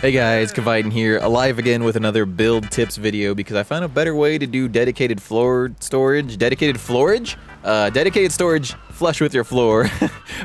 Hey guys, Kaviden here, alive again with another build tips video because I found a better way to do dedicated floor storage, dedicated storage flush with your floor,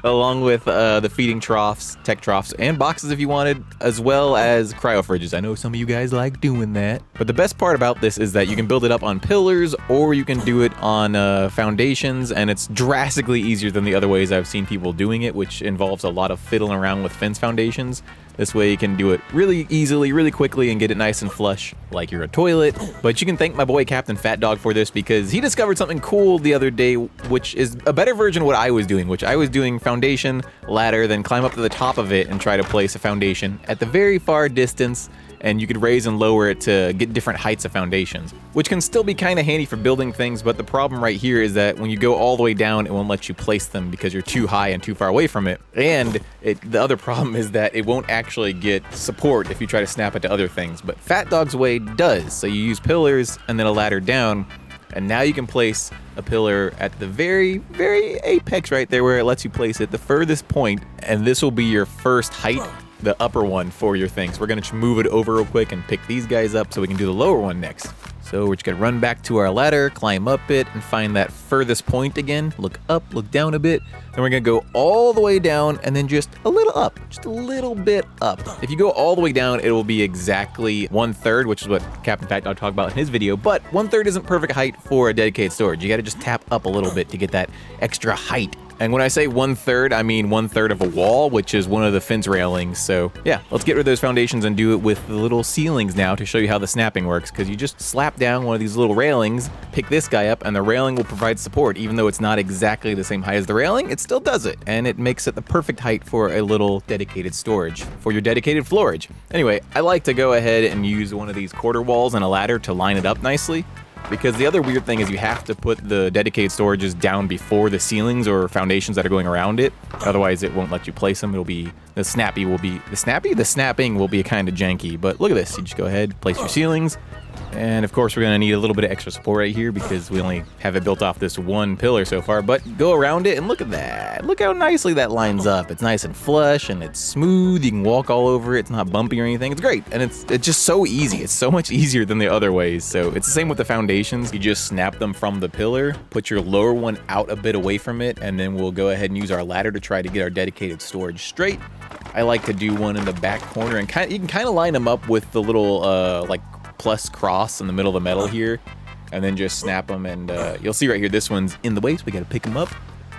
along with the feeding troughs, tech troughs, and boxes if you wanted, as well as cryo fridges. I know some of you guys like doing that. But the best part about this is that you can build it up on pillars or you can do it on foundations, and it's drastically easier than the other ways I've seen people doing it, which involves a lot of fiddling around with fence foundations. This way you can do it really easily, really quickly, and get it nice and flush like you're a toilet. But you can thank my boy Captain Fat Dog for this because he discovered something cool the other day, which is a better version of what I was doing, which I was doing foundation, ladder, then climb up to the top of it and try to place a foundation at the very far distance, and you could raise and lower it to get different heights of foundations, which can still be kind of handy for building things, but the problem right here is that when you go all the way down, it won't let you place them because you're too high and too far away from it. And the other problem is that it won't actually get support if you try to snap it to other things, but Fat Dog's way does. So you use pillars and then a ladder down, and now you can place a pillar at the very, very apex right there where it lets you place it, the furthest point, and this will be your first height, the upper one for your things. We're gonna move it over real quick and pick these guys up so we can do the lower one next. So we're just gonna run back to our ladder, climb up it, and find that furthest point again. Look up, look down a bit. Then we're gonna go all the way down and then just a little up, just a little bit up. If you go all the way down, it will be exactly 1/3, which is what Captain Fat Dog talked about in his video, but 1/3 isn't perfect height for a dedicated storage. You gotta just tap up a little bit to get that extra height. And when I say 1/3, I mean 1/3 of a wall, which is one of the fence railings. So yeah, let's get rid of those foundations and do it with the little ceilings now to show you how the snapping works, because you just slap down one of these little railings, pick this guy up, and the railing will provide support. Even though it's not exactly the same height as the railing, it still does it, and it makes it the perfect height for a little dedicated storage, for your dedicated floorage. Anyway, I like to go ahead and use one of these quarter walls and a ladder to line it up nicely, because the other weird thing is you have to put the dedicated storages down before the ceilings or foundations that are going around it. Otherwise, it won't let you place them. It'll be, the snapping will be kind of janky. But look at this. You just go ahead, place your ceilings. And of course, we're gonna need a little bit of extra support right here because we only have it built off this one pillar so far, but go around it and look at that. Look how nicely that lines up. It's nice and flush and it's smooth. You can walk all over it. It's not bumpy or anything. It's great. And it's just so easy. It's so much easier than the other ways. So it's the same with the foundations. You just snap them from the pillar, put your lower one out a bit away from it, and then we'll go ahead and use our ladder to try to get our dedicated storage straight. I like to do one in the back corner, and you can kind of line them up with the little like plus cross in the middle of the metal here, and then just snap them, and you'll see right here this one's in the way, so we gotta pick them up,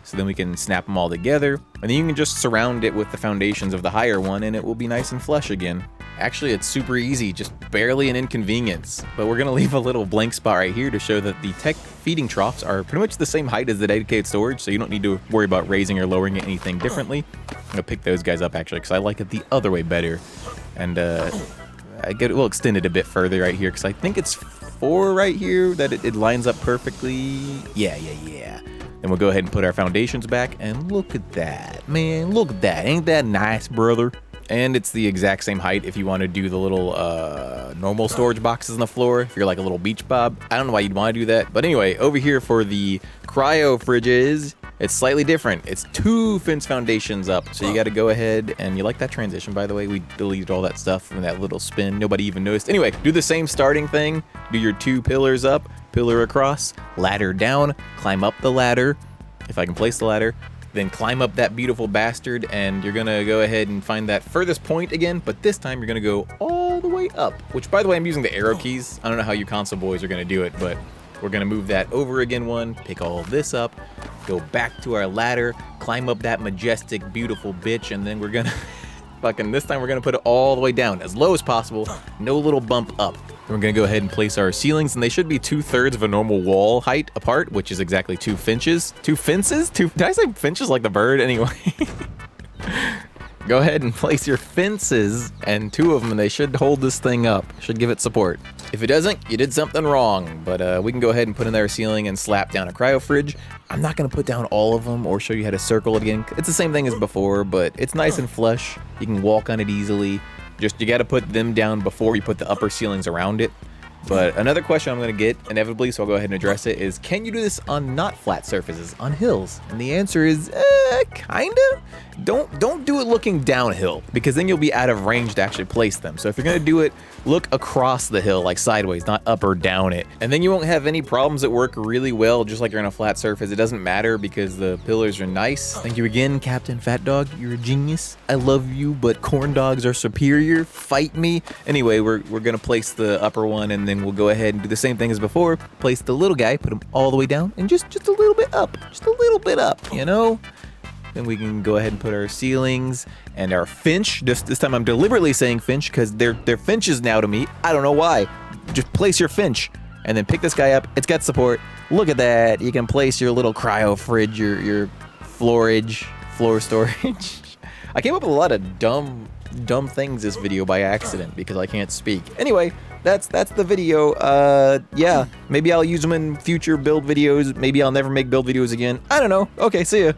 so then we can snap them all together, and then you can just surround it with the foundations of the higher one and it will be nice and flush again. Actually, it's super easy, just barely an inconvenience, but we're gonna leave a little blank spot right here to show that the tech feeding troughs are pretty much the same height as the dedicated storage, so you don't need to worry about raising or lowering it anything differently. I'm gonna pick those guys up actually because I like it the other way better, and we'll extend it a bit further right here because I think it's 4 right here that it lines up perfectly. Yeah. Then we'll go ahead and put our foundations back, and look at that, man. Look at that. Ain't that nice, brother? And it's the exact same height if you want to do the little normal storage boxes on the floor. If you're like a little beach bob, I don't know why you'd want to do that. But anyway, over here for the cryo fridges, it's slightly different. It's 2 fence foundations up. So you got to go ahead, and you like that transition, by the way. We deleted all that stuff from that little spin. Nobody even noticed. Anyway, do the same starting thing. Do your 2 pillars up, pillar across, ladder down, climb up the ladder, if I can place the ladder, then climb up that beautiful bastard, and you're gonna go ahead and find that furthest point again, but this time you're gonna go all the way up, which, by the way, I'm using the arrow keys. I don't know how you console boys are gonna do it, but we're gonna move that over again one, pick all of this up, go back to our ladder, climb up that majestic, beautiful bitch, and then we're gonna this time we're gonna put it all the way down, as low as possible, no little bump up. Then we're gonna go ahead and place our ceilings, and they should be 2/3 of a normal wall height apart, which is exactly 2 finches. 2 fences? Did I say finches like the bird? Anyway. Go ahead and place your fences, and 2 of them, and they should hold this thing up. Should give it support. If it doesn't, you did something wrong. But we can go ahead and put in our ceiling and slap down a cryo fridge. I'm not gonna put down all of them or show you how to circle it again. It's the same thing as before, but it's nice and flush. You can walk on it easily. Just, you gotta put them down before you put the upper ceilings around it. But another question I'm gonna get inevitably, so I'll go ahead and address it, is can you do this on not flat surfaces, on hills? And the answer is, kinda. Don't do it looking downhill, because then you'll be out of range to actually place them. So if you're gonna do it, look across the hill, like sideways, not up or down it. And then you won't have any problems that work really well, just like you're on a flat surface. It doesn't matter because the pillars are nice. Thank you again, Captain Fat Dog. You're a genius. I love you, but corn dogs are superior. Fight me. Anyway, we're gonna place the upper one, and then we'll go ahead and do the same thing as before. Place the little guy, put him all the way down, and just a little bit up. Just a little bit up, you know? Then we can go ahead and put our ceilings and our finch. This time I'm deliberately saying finch because they're finches now to me. I don't know why. Just place your finch and then pick this guy up. It's got support. Look at that. You can place your little cryo fridge, your floor storage. I came up with a lot of dumb things this video by accident because I can't speak. Anyway, that's the video. Yeah, maybe I'll use them in future build videos. Maybe I'll never make build videos again. I don't know. Okay, see ya.